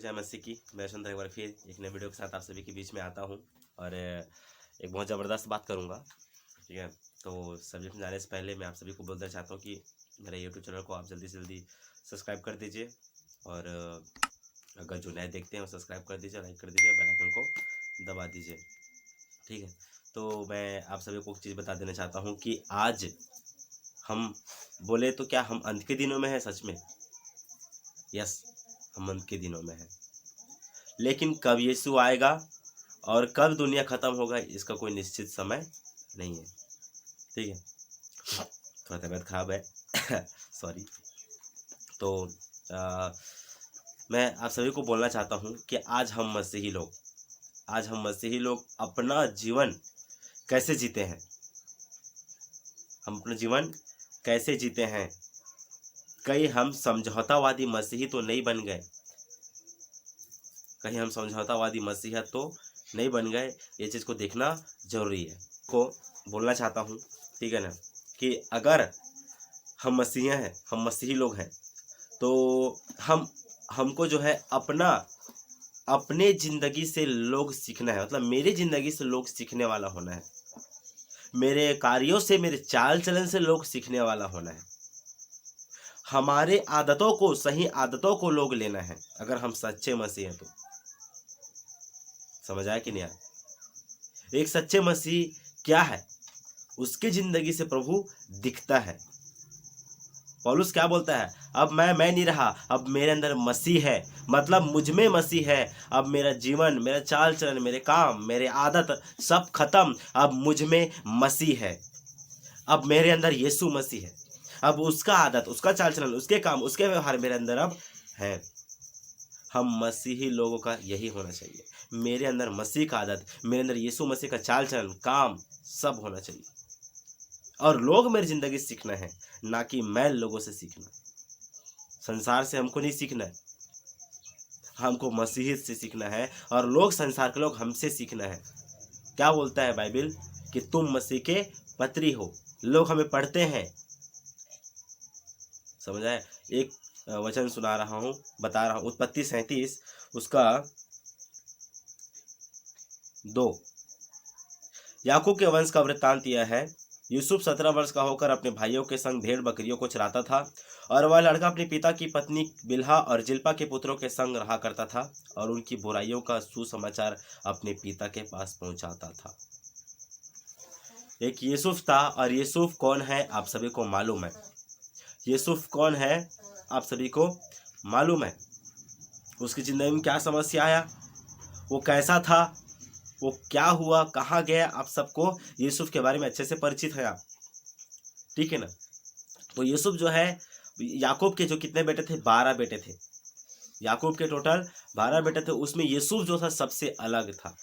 जय मसीह की। मैं सुंदर एक बार फिर एक नए वीडियो के साथ आप सभी के बीच में आता हूं और एक बहुत ज़बरदस्त बात करूंगा। ठीक है, तो सब्जेक्ट में जाने से पहले मैं आप सभी को बोलना चाहता हूं कि मेरे यूट्यूब चैनल को आप जल्दी से जल्दी सब्सक्राइब कर दीजिए और अगर जो नए देखते हैं वो सब्सक्राइब कर दीजिए, लाइक कर दीजिए, बेल आइकन को दबा दीजिए। ठीक है, तो मैं आप सभी को एक चीज़ बता देना चाहता हूँ कि आज हम बोले तो क्या हम अंत के दिनों में हैं? सच में यस, हम अंत के दिनों में हैं। लेकिन कब यीशु आएगा और कब दुनिया ख़त्म होगा इसका कोई निश्चित समय नहीं है। ठीक है, थोड़ा तबीयत खराब है सॉरी। तो मैं आप सभी को बोलना चाहता हूँ कि आज हम मसीही लोग अपना जीवन कैसे जीते हैं। हम अपना जीवन कैसे जीते हैं। कहीं हम समझौतावादी मसीही तो नहीं बन गए, कहीं हम समझौतावादी मसीहा तो नहीं बन गए। ये चीज़ को देखना जरूरी है। को बोलना चाहता हूँ, ठीक है ना, कि अगर हम मसीहा हैं, हम मसीही लोग हैं, तो हमको जो है अपने ज़िंदगी से लोग सीखना है। मतलब मेरी ज़िंदगी से लोग सीखने वाला होना है, मेरे कार्यों से, मेरे चाल चलन से लोग सीखने वाला होना है। हमारे आदतों को, सही आदतों को लोग लेना है अगर हम सच्चे मसीह हैं तो। समझ आया कि नहीं आया? एक सच्चे मसीह क्या है, उसकी जिंदगी से प्रभु दिखता है। पौलुस क्या बोलता है? अब मैं नहीं रहा, अब मेरे अंदर मसीह है। मतलब मुझ में मसीह है। अब मेरा जीवन, मेरा चाल चलन, मेरे काम, मेरे आदत सब खत्म। अब मुझ में मसीह है। अब मेरे अंदर यीशु मसीह है। अब उसका आदत, उसका चाल चलन, उसके काम, उसके व्यवहार मेरे अंदर अब है। हम मसीही लोगों का यही होना चाहिए। मेरे अंदर मसीह का आदत, मेरे अंदर यीशु मसीह का चाल चलन, काम सब होना चाहिए। और लोग मेरी जिंदगी से सीखना है, ना कि मैं लोगों से सीखना। संसार से हमको नहीं सीखना है, हमको मसीह से सीखना है। और लोग, संसार के लोग हमसे सीखना है। क्या बोलता है बाइबल? कि तुम मसीह के पत्री हो। लोग हमें पढ़ते हैं। समझ आए? एक वचन सुना रहा हूँ, बता रहा हूँ। उत्पत्ति 37 उसका 2। याकूब के वंश का वृत्तांत यह है। यूसुफ 17 वर्ष का होकर अपने भाइयों के संग भेड़ बकरियों को चराता था, और वह लड़का अपने पिता की पत्नी बिल्हा और जिल्पा के पुत्रों के संग रहा करता था, और उनकी बुराइयों का सुसमाचार अपने पिता के पास पहुंचाता था। एक यूसुफ था, और यूसुफ कौन है आप सभी को मालूम है। यूसुफ कौन है आप सभी को मालूम है। उसकी जिंदगी में क्या समस्या आया, वो कैसा था, वो क्या हुआ, कहाँ गया, आप सबको यूसुफ के बारे में अच्छे से परिचित है आप। ठीक है ना? तो यूसुफ जो है, याकूब के जो कितने बेटे थे? 12 बेटे थे। याकूब के टोटल 12 बेटे थे। उसमें यूसुफ जो था सबसे अलग था।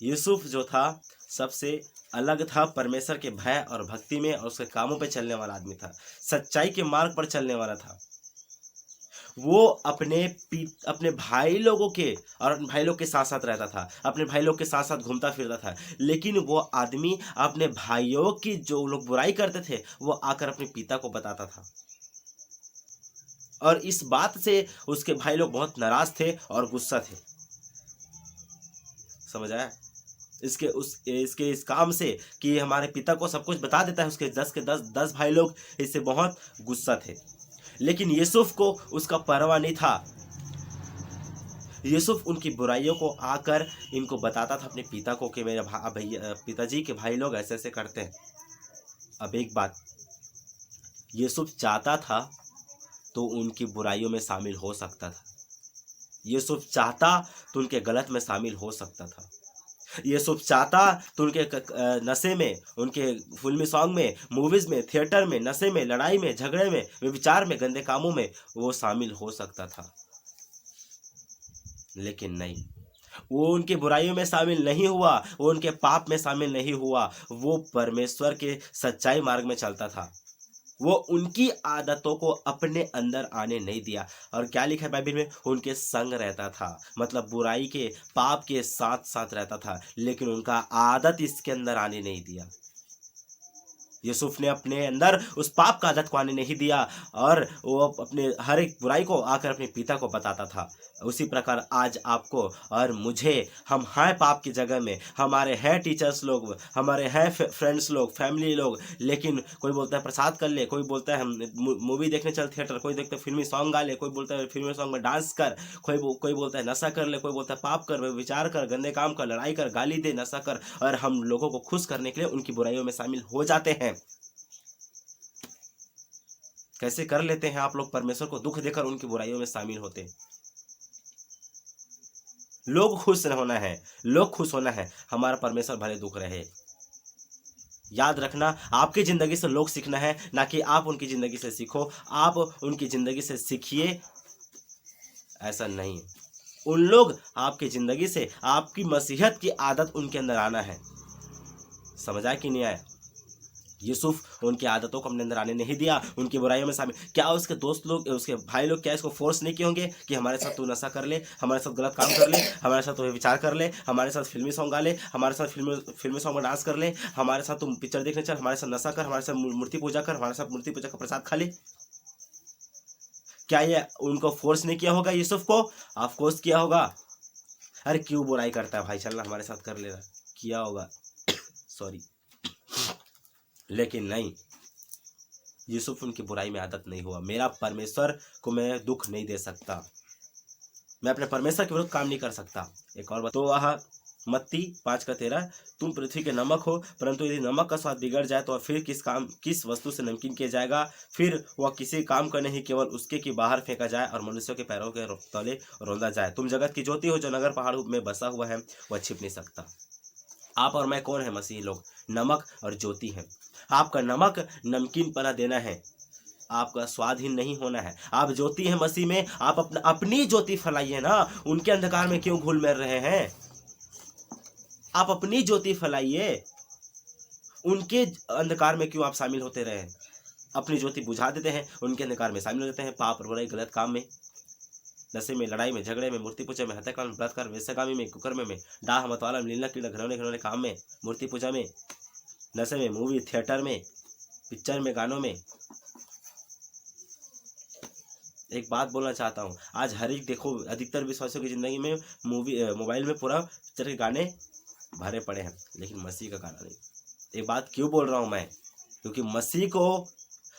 यूसुफ जो था सबसे अलग था। परमेश्वर के भय और भक्ति में और उसके कामों पे चलने वाला आदमी था। सच्चाई के मार्ग पर चलने वाला था। वो अपने भाई लोगों के और अपने भाई लोग के साथ साथ रहता था, अपने भाई लोग के साथ साथ घूमता फिरता था। लेकिन वो आदमी अपने भाइयों की, जो लोग बुराई करते थे, वो आकर अपने पिता को बताता था। और इस बात से उसके भाई लोग बहुत नाराज थे और गुस्सा थे। समझ आया? इसके इस काम से कि हमारे पिता को सब कुछ बता देता है, उसके 10 के 10 भाई लोग इससे बहुत गुस्सा थे। लेकिन यूसुफ को उसका परवाह नहीं था। यूसुफ उनकी बुराइयों को आकर इनको बताता था अपने पिता को कि मेरे पिताजी के भाई लोग ऐसे ऐसे करते हैं। अब एक बात, यूसुफ चाहता था तो उनकी बुराइयों में शामिल हो सकता था। यूसुफ चाहता तो उनके गलत में शामिल हो सकता था। यूसुफ चाहता तो उनके नशे में, उनके फिल्मी सॉन्ग में, मूवीज में, थिएटर में, नशे में, लड़ाई में, झगड़े में, व्यभिचार में, गंदे कामों में वो शामिल हो सकता था। लेकिन नहीं, वो उनकी बुराइयों में शामिल नहीं हुआ, वो उनके पाप में शामिल नहीं हुआ। वो परमेश्वर के सच्चाई मार्ग में चलता था। वो उनकी आदतों को अपने अंदर आने नहीं दिया। और क्या लिखा है बाइबल में? उनके संग रहता था। मतलब बुराई के, पाप के साथ साथ रहता था, लेकिन उनका आदत इसके अंदर आने नहीं दिया। यूसुफ ने अपने अंदर उस पाप का आदत को आने नहीं दिया और वो अपने हर एक बुराई को आकर अपने पिता को बताता था। उसी प्रकार आज आपको और मुझे, हम हैं पाप की जगह में, हमारे हैं टीचर्स लोग, हमारे हैं फ्रेंड्स लोग, फैमिली लोग, लेकिन कोई बोलता है प्रसाद कर ले, कोई बोलता है हम मूवी देखने चल थिएटर, कोई देखता है फिल्मी सॉन्ग गा ले, कोई बोलता है फिल्मी सॉन्ग में डांस कर, कोई बोलता है नशा कर ले, कोई बोलता है पाप कर, विचार कर, गंदे काम कर, लड़ाई कर, गाली दे, नशा कर, और हम लोगों को खुश करने के लिए उनकी बुराइयों में शामिल हो जाते हैं। कैसे कर लेते हैं आप लोग? परमेश्वर को दुख देकर उनकी बुराइयों में शामिल होते। लोग खुश होना है, लोग खुश होना है, हमारा परमेश्वर भले दुख रहे। याद रखना, आपकी जिंदगी से लोग सीखना है, ना कि आप उनकी जिंदगी से सीखो। आप उनकी जिंदगी से सीखिए, ऐसा नहीं है। उन लोग आपकी जिंदगी से, आपकी मसीहत की आदत उनके अंदर आना है। समझा कि नहीं आया? यूसुफ उनकी आदतों को अपने अंदर आने नहीं दिया, उनकी बुराइयों में शामिल। क्या उसके दोस्त लोग, उसके भाई लोग क्या इसको फोर्स नहीं किए होंगे कि हमारे साथ तू नशा कर ले, हमारे साथ गलत काम कर ले, हमारे साथ तू विचार कर ले, हमारे साथ फिल्मी सॉन्ग गा ले, हमारे साथ फिल्मी सॉन्ग में डांस कर ले, हमारे साथ तुम पिक्चर देखने चल, हमारे साथ नशा कर, हमारे साथ मूर्ति पूजा कर, हमारे साथ मूर्ति पूजा का प्रसाद खा ले? क्या ये उनको फोर्स नहीं किया होगा यूसुफ को? ऑफ कोर्स किया होगा। अरे क्यों बुराई करता है भाई, चलना हमारे साथ कर लेना, किया होगा। सॉरी, लेकिन नहीं, यूसुफ उनकी बुराई में आदत नहीं हुआ। मेरा परमेश्वर को मैं दुख नहीं दे सकता, मैं अपने परमेश्वर के विरुद्ध काम नहीं कर सकता। एक और बात, तो वह मत्ती 5:13, तुम पृथ्वी के नमक हो, परंतु यदि नमक का स्वाद बिगड़ जाए तो फिर किस वस्तु से नमकीन किया जाएगा? फिर वह किसी काम का नहीं, केवल उसके कि बाहर फेंका जाए और मनुष्यों के पैरों के तले रौंदा जाए। तुम जगत की ज्योति हो, जो नगर पहाड़ में बसा हुआ है वह छिप नहीं सकता। आप और मैं कौन है? मसीही लोग नमक और ज्योति हैं। आपका नमक नमकीन पना देना है, आपका स्वादहीन नहीं होना है। आप ज्योति हैं मसीह में, आप अपनी ज्योति फैलाइए ना। उनके अंधकार में क्यों घुल मिल रहे हैं? आप अपनी ज्योति फैलाइए, उनके अंधकार में क्यों आप शामिल होते रहे? अपनी ज्योति बुझा देते हैं, उनके अंधकार में शामिल हो जाते हैं, पाप, बुराई, गलत काम में, नशे में, लड़ाई में, झगड़े में, मूर्ति पूजा में, हत्याकांड में, बलात्कार, वेश्यागामी में, कुकर्म में, डाह, मतवाला, लीला, कीड़ा, घिनौने काम में, मूर्ति पूजा में, नशे में, मूवी थिएटर में, पिक्चर में, गानों में। एक बात बोलना चाहता हूँ, आज हर एक देखो, अधिकतर विश्वासियों की जिंदगी में मोबाइल में पूरा पिक्चर के गाने भरे पड़े हैं, लेकिन मसीह का गाना नहीं। एक बात क्यों बोल रहा हूँ मैं? क्योंकि मसीह को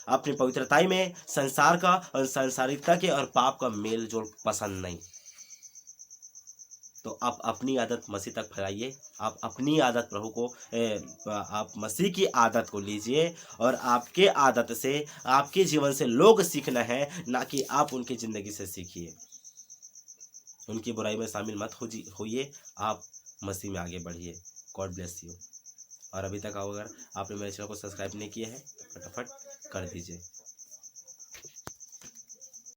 अपनी पवित्रताई में संसार का और सांसारिकता के और पाप का मेल जोल पसंद नहीं। तो आप अपनी आदत मसीह तक फैलाइए, आप अपनी आदत प्रभु को, आप मसीह की आदत को लीजिए, और आपके आदत से, आपके जीवन से लोग सीखना है, ना कि आप उनकी ज़िंदगी से सीखिए। उनकी बुराई में शामिल मत होइए, आप मसीह में आगे बढ़िए। God bless you. और अभी तक अगर आपने मेरे चैनल को सब्सक्राइब नहीं किया है तो फटाफट कर दीजिए।